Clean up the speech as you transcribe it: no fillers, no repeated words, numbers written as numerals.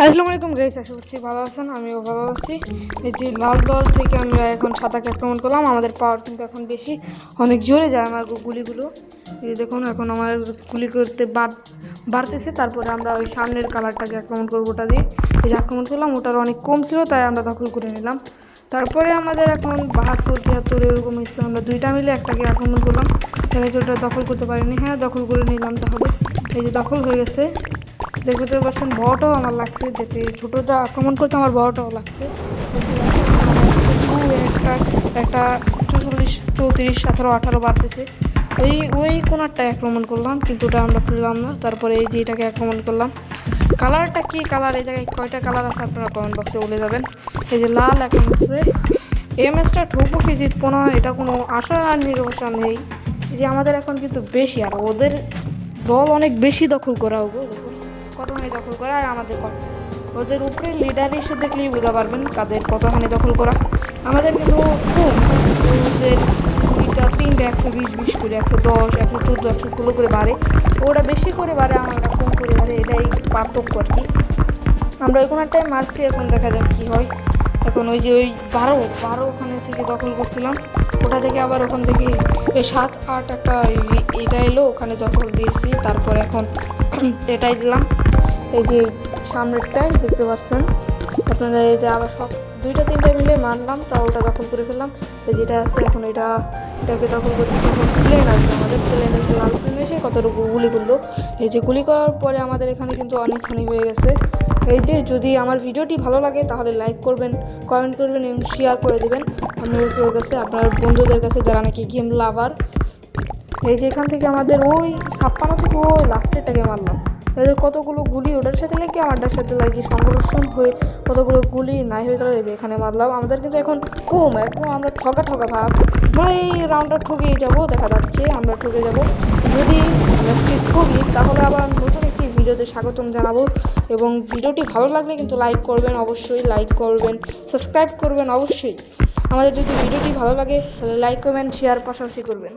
আসসালামু আলাইকুম গাইস, আশা করছি ভালো আছেন। আমিও ভালো আছি। এই যে লাল দল থেকে আমরা এখন সাদাকে আক্রমণ করলাম। আমাদের পাওয়ার কিন্তু এখন বেশি, অনেক জোরে যায় আমার গুলিগুলো। এই দেখুন এখন আমার গুলি করতে বাড়তেছে। তারপরে আমরা ওই সামনের কালারটাকে আক্রমণ করবো। ওটা দিয়ে এই যে আক্রমণ করলাম, ওটার অনেক কম ছিল, তাই আমরা দখল করে নিলাম। তারপরে আমাদের এখন 72-73 এরকম হচ্ছে। আমরা দুইটা মিলে একটাকে আক্রমণ করলাম। দেখা যাচ্ছে ওটা দখল করতে পারিনি। হ্যাঁ, দখল করে নিলাম। তাহলে এই যে দখল হয়ে গেছে, দেখতে পাচ্ছেন। বড়টাও আমার লাগছে, যেতে ছোটোটা আক্রমণ করতে আমার বড়টাও লাগছে। একটা একটা 44, 34, 17, 18 বাড়তেছে। ওই কোনারটায় আক্রমণ করলাম, কিন্তু ওটা আমরা পেলাম না। তারপরে এই যে এটাকে আক্রমণ করলাম। কালারটা কি কালার, এই জায়গায় কয়টা কালার আছে আপনারা কমেন্ট বক্সে বলে যাবেন। এই যে লাল এখন হচ্ছে। এই ম্যাচটা ঠকবো কি জিতবো না, এটা কোনো আশা আর নির্বাচন নেই। যে আমাদের এখন কিন্তু বেশি, আর ওদের দল অনেক বেশি দখল করা হোক, কতখানি দখল করা। আর আমাদের ওদের উপরে লিডার এসে দেখলেই বুঝতে পারবেন কাদের কতখানি দখল করা। আমাদের কিন্তু খুব ওদের দুইটা তিনটা 120 করে, 110, 114, 116 করে বাড়ে। ওরা বেশি করে বাড়ে, আমরা কম করে বাড়ে, এটাই পার্থক্য আর কি। আমরা ওই কোনারটায় মারছি, এখন দেখা যাক কী হয়। এখন ওই যে ওই 12 ওখানে থেকে দখল করছিলাম, ওটা থেকে আবার ওখান থেকে 7, 8 একটা এটা এলো, ওখানে দখল দিয়েছি। তারপর এখন এটাই দিলাম। এই যে সামনেরটাই দেখতে পাচ্ছেন আপনারা। এই যে আবার সব 2-3টা মিলে মারলাম, তাও ওটা দখল করে ফেললাম। এই যেটা আছে এখন এটাকে দখল করতে প্লেন আসবে। আমাদের প্লেন এসে লাল প্লেন এসে কতটুকু গুলি করলো। এই যে গুলি করার পরে আমাদের এখানে কিন্তু অনেকখানি হয়ে গেছে। এই যে যদি আমার ভিডিওটি ভালো লাগে তাহলে লাইক করবেন, কমেন্ট করবেন এবং শেয়ার করে দেবেন আপনাদের কাছে, আপনার বন্ধুদের কাছে যারা নাকি গেম লাভার। এই যে এখান থেকে আমাদের ওই 56 থেকে ওই লাস্টেরটাকে মারলাম। তাদের কতগুলো গুলি ওটার সাথে লাগে, আমারটার সাথে লাগে, সংঘর্ষণ হয়ে কতগুলো গুলি নাই হয়ে গেল। এই যে এখানে মারলাম। আমাদের কিন্তু এখন কম, একদম আমরা ঠকা ভাব, মানে এই রাউন্ডটা ঠকেই যাবো, দেখা যাচ্ছে আমরা ঠকে যাব। যদি আমরা ঠকি তাহলে আবার নতুন একটি ভিডিওতে স্বাগতম জানাবো। এবং ভিডিওটি ভালো লাগলে কিন্তু লাইক করবেন, অবশ্যই লাইক করবেন, সাবস্ক্রাইব করবেন অবশ্যই। আমাদের যদি ভিডিওটি ভালো লাগে তাহলে লাইক, কমেন্ট, শেয়ার পাশাপাশি করবেন।